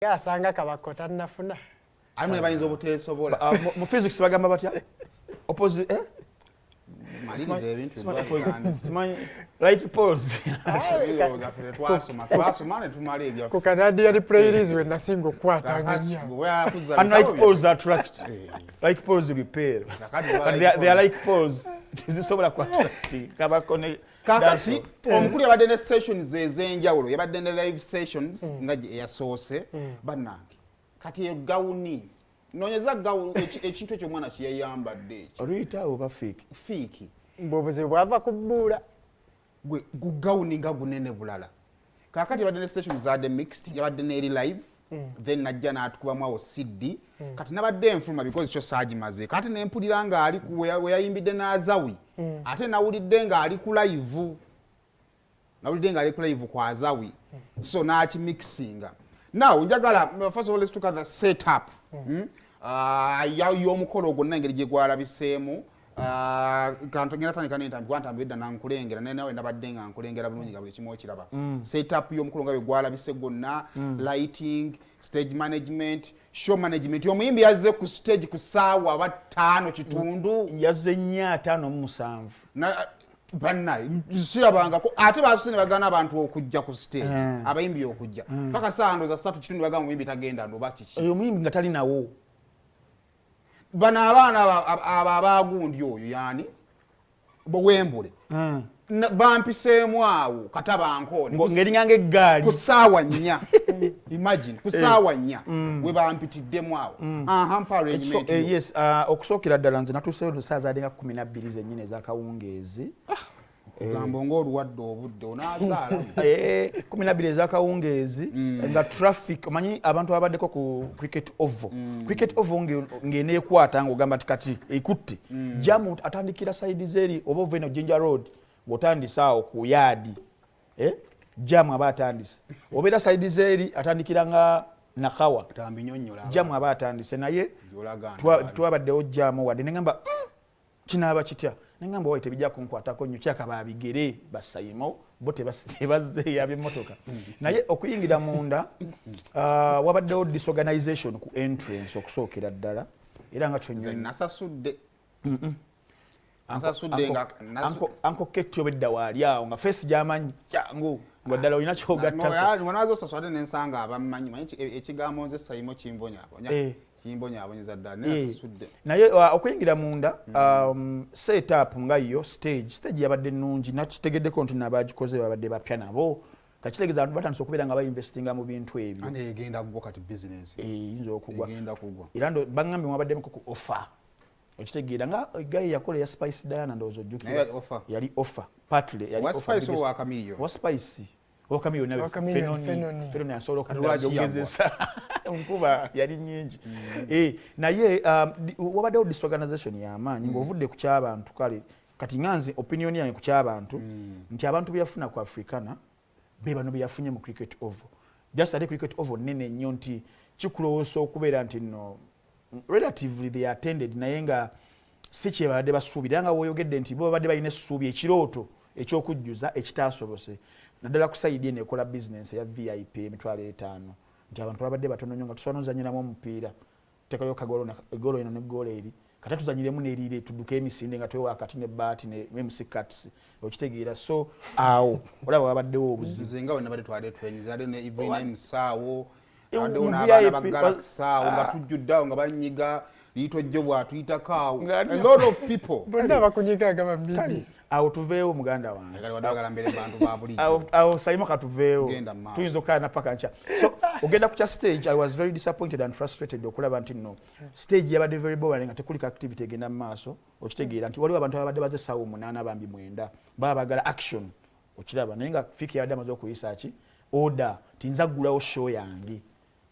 Yasanga kabakota nafuna. Alimwe bayinza obuteesobola. Mu physics bagamba batya? Opposite Maliriza ebintu like pose. Twasoma ne tumala ebya. Ku Canadian playlist we nasinga okwatanga nnyo. Unlike pose attract. Like pose repel. But they are like pose. Zisobola ku attract. Kabakone. Kakati omukulu yabadde ne sessions ez'enjawulo yabadde ne live sessions nga yasoose bannange kati egawuni nonyeza gawuni ekintu ekyo mwana kiyayambadde ekyo Rita oba Fik mbobuzi bwava kubbuula gwe gugawuni nga gunene bulala kakati yabadde ne sessions za the mixed yabadde ne live then najja n'atukubamu awo CD kati nabadde enfuluma because kyo saagimaze kati nempulira nga ali we yayimbidde n'azawi ate nawulidde nga ali ku live kwa azawi so n'akimixinga now njagala first of all let's look at the setup y'omukolo gwonna engeri gye gwalabiseemu kanto ngera tandika n'entambi Ntambi edda nankulengera nawe nabadde nga nkulengera bulungi nga buli kimu okiraba setup y'omukolo nga bwe gwalabise gwonna lighting stage management show management omuyimbi yazze ku stage ku ssaawa aba 5 kitundu yazze 4:57 banna sirabangako ate baasuse ne bagana abantu okujja ku stage abayimbi okujja paka saa ndo za 3 kitundu bagamba omuyimbi tagenda ndo bakiki oyo omuyimbi nga tali nawo bana abaana abagundi oyo yani bwembule bampiseemu awo katabankone ngeri ngange eggaali ku ssaawa 4 imagine ku ssaawa 4 we bampitiddemu awo arrangement yes okusookera ddala nze natuuseyo saa zaadde nga 12 zennyini ez'akawungeezi gambo ng'oluwadde obudde onaazaala 12 ez'akawungeezi nga traffic omanyi abantu abaddeko ku cricket oval cricket oval ng'eneekwata ng'ogamba ti kati ekutte jamu atandikira side zeri oba ova eno Jinja Road ng'otandisa awo ku yaadi jamu aba atandise obeera side zeri atandikira nga Nakawa jamu aba atandise naye twabaddewo jamu wadde neŋŋamba kinaaba kitya neŋŋamba wayi tebijja kunkwatako nnyo kyakaba bigere basayimo bo tebazze ab'emmotoka naye okuyingira munda wabaddewo disorganization ku entrance okusookera ddala era nga nasasudde Anko Kito obedda waali awo nga face gy'amanyi jangu nga ddala olina kyogattako mwanazo osaswadde n'ensanga abammanyi manyi ekigambo nze sayimo kimbonyabonyeza ddala nasasudde naye okuyingira munda setup nga yo stage yabadde nnungi nakitegeddeko nti nabagikoze babadde bapya nabo kakitegeeza abantu batandise okubeera nga bayinvestinga mu bintu ebyo egenda kugwa kati business eyinza okugwa era baŋŋambye mwabaddemu ku offer okitegeera nga egayi yakola ya Spice Diana ndowooza ojjukira yali offer partly yali offer wa Spice Wakamio na fenoni asobola okugezesa nkuba yali nnyingi naye wabaddewo disorganization y'amaanyi ng'ovudde ku ky'abantu kale kati nganze opinion yange ku ky'abantu nti abantu beyafuna ku Africana be bano beyafunye mu cricket oval just ate cricket oval nene nnyo nti kikulowoosa okubeera nti no relatively they attended naye nga si kyebadde basuubira nga woyogedde nti bo babadde balina essuubi ekirooto ekyokujjuza ekitaasobose naddala ku sayidi eno ekola business ya VIP emitwalo 5 nti abantu babadde batono nnyo nga tusobola nozanyiramu omupiira tekayo egolo eno neggolo eri kata tuzanyiremu n'eriire tudduka emisinde nga twewa akati n'ebbaati ne MC Cuts okitegeera so awo olaba wabaddewo obuzibu nga wena bade twade twenyizade ne Evening Saawo ade unabana bagala saawo nga tujjuddawo nga banyiga liito jjo bwatuyitako awo a lot of people bonna bakunyiga gaba bibi awo tuveewo muganda wange awo sayimo katuveewo tuyinza okukala napaka nkya so ogenda ku kya stage I was very disappointed and frustrated okulaba nti no stage yabadde very boring nga tekuliko activity egenda mu maaso okitegeera nti waliwo abantu abadde baze ssaawa 8 bambi 9 baba bagala action okiraba naye nga Fik yabadde amaze okuyisa ki order tinzaggulawo show yange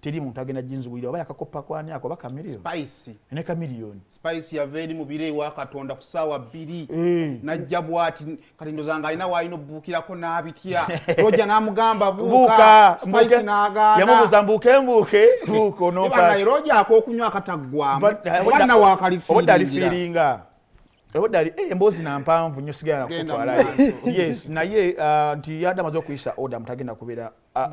teri muntu agenda jinzubulira oba yakakopa kwani ako baka million Spice ne ka million Spice yaveri mu bire wa katonda ku ssaawa 2 najja bwati kati ndozanga alina waayino bbuukirako n'abitya roja n'amugamba buuka Spice n'agaana yamubuza mbuuke buuko n'opa roja akokunywa akataggwamu bwana wakalifiringa Odali embozi na mpanvu nnyo sigala nakutwala yes naye nti yadde amaze okuyisa order mutagenda kubeera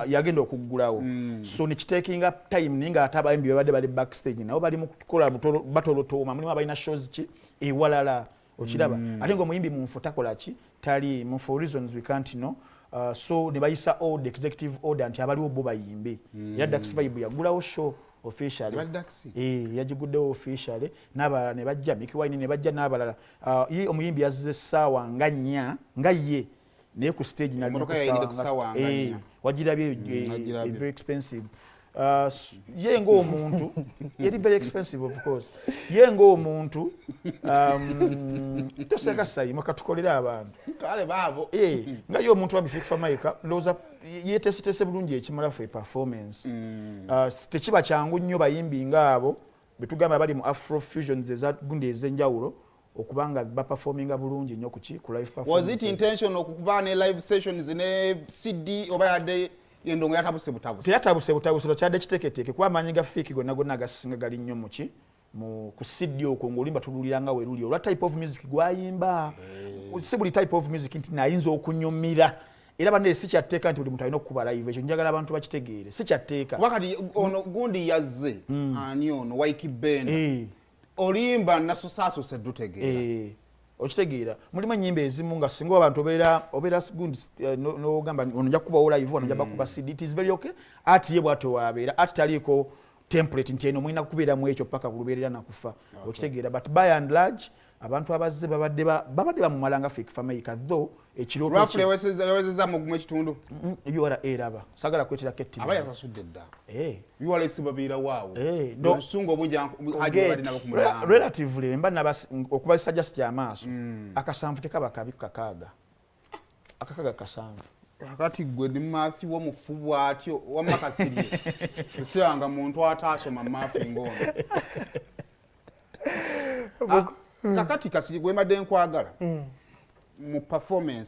yagenda okuggulawo so nekitakinga time ninga ate abayimbi babadde bali backstage nabo bali mu kukola batolotooma mulimu abalina shows ki ewalala okiraba ate ng'omuyimbi munfu takola ki tali mu for reasons we can't know so ne bayisa order executive order nti abaliwo bo bayimbe era Dax Vibe yagulawo show officially yagiguddewo officially n'abalala ne bajja Mickey Wine ne bajja n'abalala ye omuyimbi yazze essaawa nga 4 nga ye naye ku stage wagirabye very expensive ye ng'omuntu yeri very expensive of course ye ng'omuntu toseka sayima katukolera abantu kale baabo nga ye omuntu wa Fik Kyabuzeemu ndowooza yeeteeseteese bulungi ekimala fe performance tekiba kyangu nnyo bayimbi ngaabo betugamba bali mu afro fusions ezagundi ez'enjawulo okubanga baperforminga bulungi nnyo ku live performance. Was it intentional okukuba ne live sessions ne CD oba yadde endongo yatabuse butabuse? Teyatabuse butabuse kyadde kiteeketeeke kuba amanyi ga Fik gonna agasinga gali nnyo ku CD okwo ng'olimba tululiranga weruli olwa type of music gwayimba si buli type of music nti nayinza okunyumira era bane si kyatteeka nti buli muntu alina okukuba live ekyo njagala abantu bakitegeere si kyatteeka wakati ono gundi yazze ani ono waikibenda olimba nasosaso sedutegeera okitegeera mulimu ennyimba ezimu nga singa abantu obeera gundi n'ogamba onojja kubawo live onojja bakuba CD it is very okay ati ye bw'ato wabeera ati taliiko template nti eno mulina kubeeramu ekyo paka kulubeerera nakufa okitegeera but by and large abantu abazze babadde bamumalanga Fik Kyabuzeemu though ekiro roughly yawezezza mu gumu ekitundu URA eraba sagala kwetera ketti aba yasasudde dda URA isibabiira waawo obusungu obungi bali nabo ku mulyango relatively mba okuba suggest amaaso akasanvu tekaba kabi kakaaga akakaga kasanvu akati gwe ni mafi wo mufubu atyo wamakasirye esanga muntu atasoma mafi ngono kakati kasiri gwe madde nkwagala mu performance